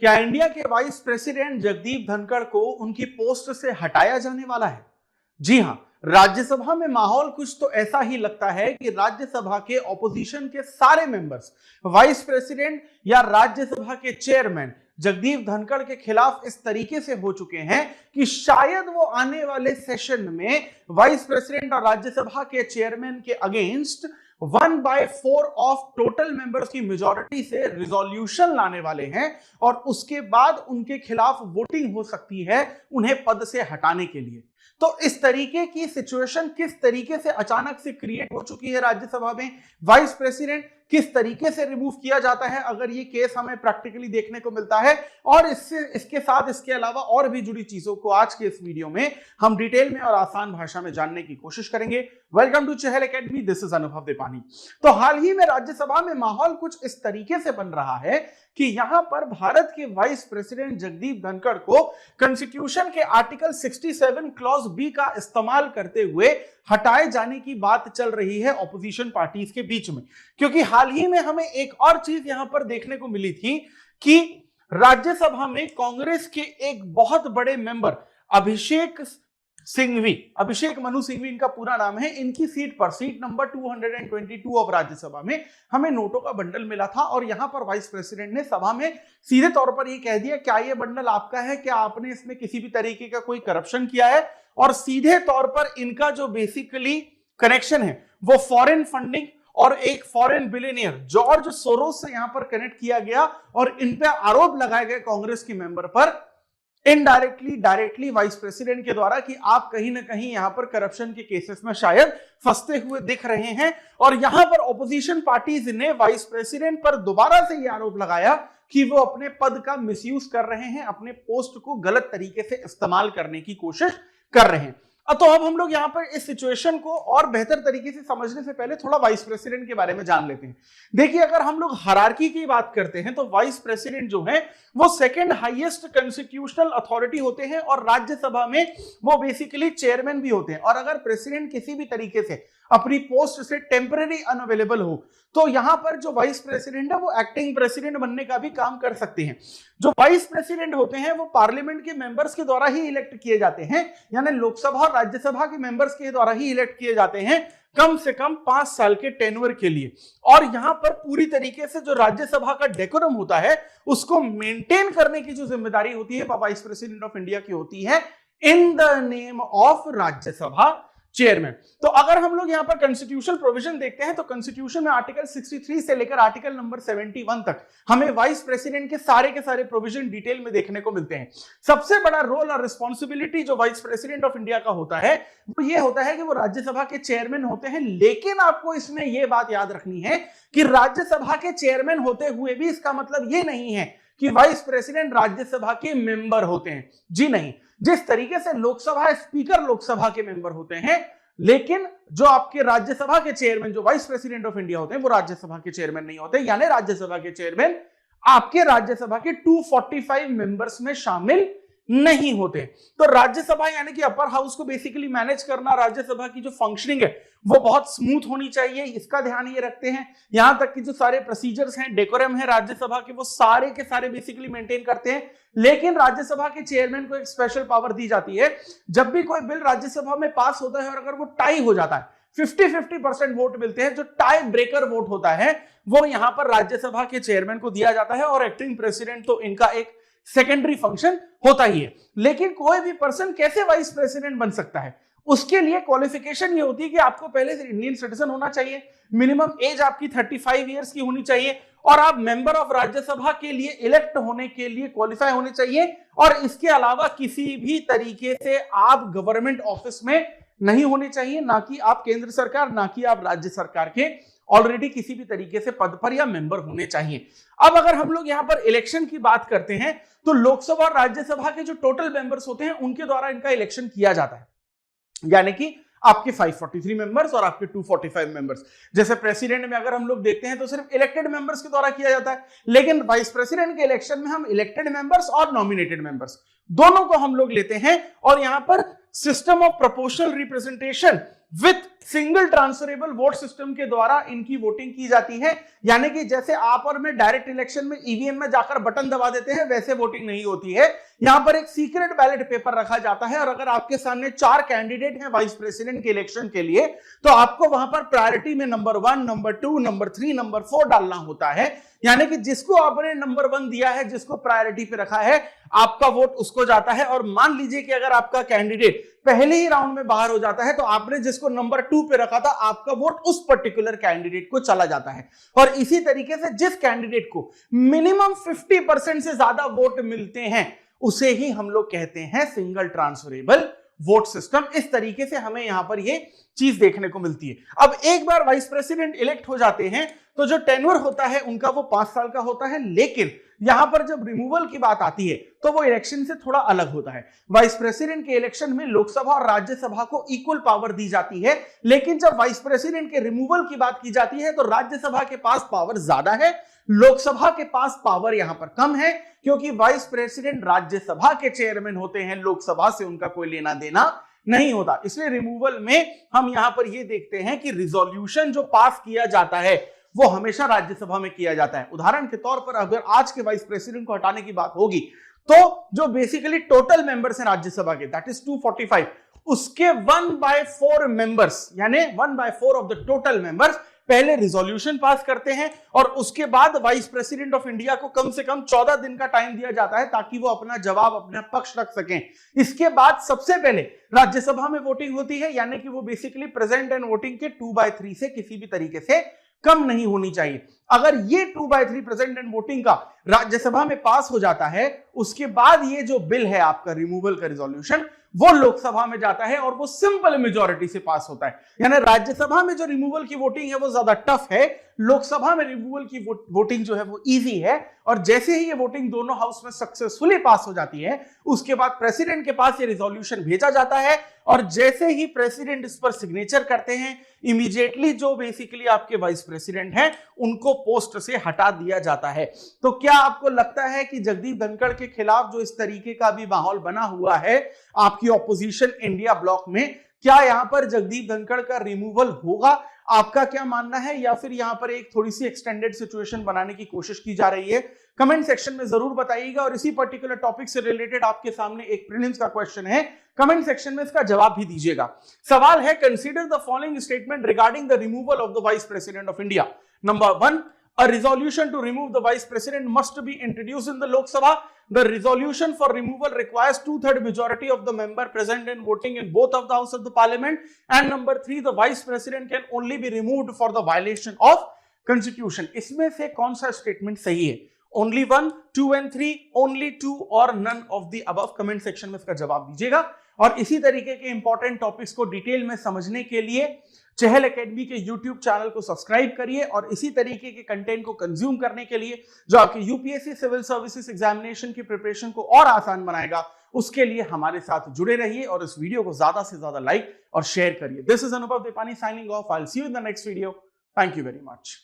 क्या इंडिया के vice president Jagdeep Dhankhar को उनकी पोस्ट से हटाया जाने वाला है? जी हां, राज्यसभा में माहौल कुछ तो ऐसा ही लगता है कि राज्यसभा के ऑपोजिशन के सारे मेंबर्स वाइस प्रेसिडेंट या राज्यसभा के चेयरमैन जगदीप धनखड़ के खिलाफ इस तरीके से हो चुके हैं कि शायद वो आने वाले सेशन में वाइस प्रेसिडेंट और राज्यसभा के चेयरमैन के अगेंस्ट 1/4 ऑफ टोटल मेंबर्स की मेजॉरिटी से रिजोल्यूशन लाने वाले हैं और उसके बाद उनके खिलाफ वोटिंग हो सकती है उन्हें पद से हटाने के लिए। तो इस तरीके की सिचुएशन किस तरीके से अचानक से क्रिएट हो चुकी है राज्यसभा में, वाइस प्रेसिडेंट किस तरीके से रिमूव किया जाता है, अगर ये केस हमें प्रैक्टिकली देखने को मिलता है और इसके साथ इसके अलावा और भी जुड़ी चीजों को आज के इस वीडियो में हम डिटेल में और आसान भाषा में जानने की कोशिश करेंगे। Welcome to Chahal academy, this is Anubhav Deepani. तो हाल ही में राज्यसभा में माहौल कुछ इस तरीके से बन रहा है कि यहां पर भारत के वाइस प्रेसिडेंट जगदीप धनखड़ को कॉन्स्टिट्यूशन के आर्टिकल 67 क्लॉज बी का इस्तेमाल करते हुए हटाए जाने की बात चल रही है ऑपोजिशन पार्टीज के बीच में। क्योंकि हाल ही में हमें एक और चीज यहां पर देखने को मिली थी कि राज्यसभा में कांग्रेस के एक बहुत बड़े मेंबर अभिषेक मनु सिंघवी इनका पूरा नाम है, इनकी सीट पर, सीट नंबर 222 ऑफ राज्यसभा में हमें नोटों का बंडल मिला था और यहां पर वाइस प्रेसिडेंट ने सभा में सीधे तौर पर यह कह दिया, क्या यह बंडल आपका है, क्या आपने इसमें किसी भी तरीके का कोई करप्शन किया है? और सीधे तौर पर इनका जो बेसिकली कनेक्शन है वो फॉरेन फंडिंग और एक फॉरेन बिलियनियर जॉर्ज सोरोस से यहां पर कनेक्ट किया गया और इन पे आरोप लगाए गए कांग्रेस के मेंबर पर इनडायरेक्टली डायरेक्टली वाइस प्रेसिडेंट के द्वारा कि आप कहीं ना कहीं यहां पर करप्शन के केसेस में शायद फंसते हुए दिख रहे हैं। और यहां पर ऑपोजिशन पार्टीज ने वाइस प्रेसिडेंट पर दोबारा से यह आरोप लगाया कि वो अपने पद का मिसयूज कर रहे हैं, अपने पोस्ट को गलत तरीके से इस्तेमाल करने की कोशिश कर रहे हैं। तो अब हम लोग यहां पर इस सिचुएशन को और बेहतर तरीके से समझने से पहले थोड़ा वाइस प्रेसिडेंट के बारे में जान लेते हैं। देखिए, अगर हम लोग हायरार्की की बात करते हैं तो वाइस प्रेसिडेंट जो है वो सेकंड हाईएस्ट कॉन्स्टिट्यूशनल अथॉरिटी होते हैं और राज्यसभा में वो बेसिकली चेयरमैन भी होते हैं। और अगर प्रेसिडेंट किसी भी तरीके से अपनी पोस्ट से टेम्पररी अनअवेलेबल हो तो यहां पर जो वाइस प्रेसिडेंट है वो एक्टिंग प्रेसिडेंट बनने का भी काम कर सकते हैं। जो वाइस प्रेसिडेंट होते हैं वो पार्लियामेंट के मेंबर्स के द्वारा ही इलेक्ट किए जाते हैं, यानी लोकसभा और राज्यसभा के मेंबर्स के द्वारा ही इलेक्ट किए जाते हैं, कम से कम 5 साल के टेन्योर के लिए। और यहां पर पूरी तरीके से जो राज्यसभा का डेकोरम होता है उसको मेंटेन करने की जो जिम्मेदारी होती है वाइस प्रेसिडेंट ऑफ इंडिया की होती है in the name of Rajya Sabha chairman. तो अगर हम लोग यहां पर कॉन्स्टिट्यूशनल प्रोविजन देखते हैं तो कॉन्स्टिट्यूशन में आर्टिकल 63 से लेकर आर्टिकल नंबर 71 तक हमें वाइस प्रेसिडेंट के सारे प्रोविजन डिटेल में देखने को मिलते हैं। सबसे बड़ा रोल और रिस्पॉन्सिबिलिटी जो वाइस प्रेसिडेंट ऑफ इंडिया का होता है वो ये होता है कि वो राज्यसभा के चेयरमैन होते हैं। लेकिन आपको इसमें यह बात याद रखनी है कि राज्यसभा के चेयरमैन होते हुए भी इसका मतलब यह नहीं है कि वाइस प्रेसिडेंट राज्यसभा के मेंबर होते हैं। जी नहीं, जिस तरीके से लोकसभा स्पीकर लोकसभा के मेंबर होते हैं, लेकिन जो आपके राज्यसभा के चेयरमैन जो वाइस प्रेसिडेंट ऑफ इंडिया होते हैं वो राज्यसभा के चेयरमैन नहीं होते। यानी राज्यसभा के चेयरमैन आपके राज्यसभा के 245 मेंबर्स में शामिल नहीं होते। तो राज्यसभा यानी कि अपर हाउस को बेसिकली मैनेज करना, राज्यसभा की जो फंक्शनिंग है वो बहुत स्मूथ होनी चाहिए, इसका ध्यान ये रखते हैं। यहां तक कि जो सारे प्रोसीजर्स हैं, डेकोरम है राज्यसभा के, वो सारे के सारे बेसिकली मेंटेन करते हैं। लेकिन राज्यसभा के चेयरमैन को एक स्पेशल पावर दी जाती है, जब भी कोई बिल राज्यसभा में पास होता है और अगर वो टाई हो जाता है, 50-50% वोट मिलते हैं, जो टाई ब्रेकर वोट होता है वो यहां पर राज्यसभा के चेयरमैन को दिया जाता है। और एक्टिंग प्रेसिडेंट तो इनका एक सेकेंडरी फंक्शन होता ही है। लेकिन कोई भी पर्सन कैसे वाइस प्रेसिडेंट बन सकता है, उसके लिए क्वालिफिकेशन ये होती है कि आपको पहले से इंडियन सिटीजन होना चाहिए, मिनिमम एज आपकी 35 इयर्स की होनी चाहिए और आप मेंबर ऑफ राज्यसभा के लिए इलेक्ट होने के लिए क्वालिफाई होने चाहिए। और इसके अलावा किसी भी तरीके से आप गवर्नमेंट ऑफिस में नहीं होने चाहिए, ना कि आप केंद्र सरकार, ना कि आप राज्य सरकार के ऑलरेडी किसी भी तरीके से पद पर या मेंबर होने चाहिए। अब अगर हम लोग यहां पर इलेक्शन की बात करते हैं तो लोकसभा और राज्यसभा के जो टोटल मेंबर्स होते हैं उनके द्वारा इनका इलेक्शन किया जाता है। यानी कि आपके 543 मेंबर्स और आपके 245 मेंबर्स। जैसे प्रेसिडेंट में अगर हम लोग देखते हैं तो सिर्फ इलेक्टेड मेंबर्स के द्वारा किया जाता है, लेकिन वाइस प्रेसिडेंट के इलेक्शन में हम इलेक्टेड मेंबर्स और नॉमिनेटेड मेंबर्स दोनों को हम लोग लेते हैं। और यहां पर system of proportional representation with single transferable vote system के द्वारा इनकी वोटिंग की जाती है, यानी कि जैसे आप और मैं डायरेक्ट इलेक्शन में ईवीएम में जाकर बटन दबा देते हैं वैसे वोटिंग नहीं होती है। यहां पर एक सीक्रेट बैलेट पेपर रखा जाता है और अगर आपके सामने 4 कैंडिडेट हैं वाइस प्रेसिडेंट के इलेक्शन के लिए तो आपको वहां पर प्रायोरिटी में नंबर 1, नंबर 2, नंबर 3, नंबर 4 डालना होता है, यानी कि जिसको आपने नंबर 1 दिया है, जिसको प्रायोरिटी पे रखा है, आपका वोट उसको जाता है। और मान लीजिए कि अगर आपका कैंडिडेट पहले ही राउंड में बाहर हो जाता है तो आपने जिसको नंबर 2 पे रखा था आपका वोट उस पर्टिकुलर कैंडिडेट को चला जाता है। और इसी तरीके से जिस कैंडिडेट को मिनिमम 50% से ज्यादा वोट मिलते हैं उसे ही हम लोग कहते हैं सिंगल ट्रांसफरेबल वोट सिस्टम। इस तरीके से हमें यहां पर यह चीज देखने को मिलती है। अब एक बार वाइस प्रेसिडेंट इलेक्ट हो जाते हैं तो जो टेन्योर होता है उनका वो 5 साल का होता है, लेकिन यहां पर जब रिमूवल की बात आती है तो वो इलेक्शन से थोड़ा अलग होता है। वाइस प्रेसिडेंट के इलेक्शन में लोकसभा और राज्यसभा को इक्वल पावर दी जाती है, लेकिन जब वाइस प्रेसिडेंट के रिमूवल की बात की जाती है तो राज्यसभा के पास पावर ज्यादा है, लोकसभा के पास पावर यहां पर कम है, क्योंकि वाइस प्रेसिडेंट राज्यसभा के चेयरमैन होते हैं, लोकसभा से उनका कोई लेना देना नहीं होता। इसलिए रिमूवल में हम यहां पर यह देखते हैं कि रिजोल्यूशन जो पास किया जाता है वो हमेशा राज्यसभा में किया जाता है। उदाहरण के तौर पर अगर आज के वाइस प्रेसिडेंट को हटाने की बात होगी तो जो बेसिकली टोटल मेंबर्स हैं राज्यसभा के, दैट इज 245, उसके 1/4 मेंबर्स यानी 1/4 ऑफ द टोटल मेंबर्स पहले रिजोल्यूशन पास करते हैं और उसके बाद वाइस प्रेसिडेंट ऑफ इंडिया को कम से कम 14 दिन का टाइम दिया जाता है ताकि वो अपना जवाब, अपना पक्ष रख सकें। इसके बाद सबसे पहले राज्यसभा में वोटिंग होती है, यानी कि वो बेसिकली प्रेजेंट एंड वोटिंग के 2/3 से किसी भी तरीके से कम नहीं होनी चाहिए। अगर ये 2/3 प्रेजेंट एंड वोटिंग का राज्यसभा में पास हो जाता है, उसके बाद ये जो बिल है आपका रिमूवल का रिजोल्यूशन, वो लोकसभा में जाता है और वो सिंपल मेजॉरिटी से पास होता है। यानी राज्यसभा में जो रिमूवल की वोटिंग है वो ज्यादा टफ है, लोकसभा में रिमूवल की वोटिंग जो है वो इजी है। और जैसे ही ये वोटिंग दोनों हाउस में सक्सेसफुली पास हो जाती है उसके बाद प्रेसिडेंट के पास ये रिजोल्यूशन भेजा जाता है और जैसे ही प्रेसिडेंट इस पर सिग्नेचर करते हैं इमीडिएटली जो बेसिकली आपके वाइस प्रेसिडेंट हैं उनको पोस्ट से हटा दिया जाता है। तो क्या आपको लगता है कि जगदीप धनखड़ के खिलाफ जो इस तरीके का भी माहौल बना हुआ है आपकी ऑपोजिशन इंडिया ब्लॉक में, क्या यहां पर जगदीप धनखड़ का रिमूवल होगा? आपका क्या मानना है, या फिर यहां पर एक थोड़ी सी एक्सटेंडेड सिचुएशन बनाने की कोशिश की जा रही है? कमेंट सेक्शन में जरूर बताइएगा। और इसी पर्टिकुलर टॉपिक से रिलेटेड आपके सामने एक प्रीलिम्स का क्वेश्चन है, कमेंट सेक्शन में इसका जवाब भी दीजिएगा। सवाल है, consider the following statement regarding the removal of the vice president of India. Number 1, a resolution to remove the vice president must be introduced in the Lok Sabha. The resolution for removal requires 2/3 majority of the member present and voting in both of the house of the parliament. And number 3, the vice president can only be removed for the violation of constitution. इसमें से कौन सा statement सही है? Only 1, 2 and 3, only 2 और none of the above? Comment section में इसका जवाब दीजिएगा। और इसी तरीके के इंपॉर्टेंट टॉपिक्स को डिटेल में समझने के लिए चहल एकेडमी के YouTube चैनल को सब्सक्राइब करिए और इसी तरीके के कंटेंट को कंज्यूम करने के लिए जो आपके यूपीएससी सिविल सर्विसेज एग्जामिनेशन की प्रिपरेशन को और आसान बनाएगा, उसके लिए हमारे साथ जुड़े रहिए और इस वीडियो को ज्यादा से ज्यादा लाइक और शेयर करिए। This is Anubhav Dipani signing off. I will see you in the next video. Thank you very much.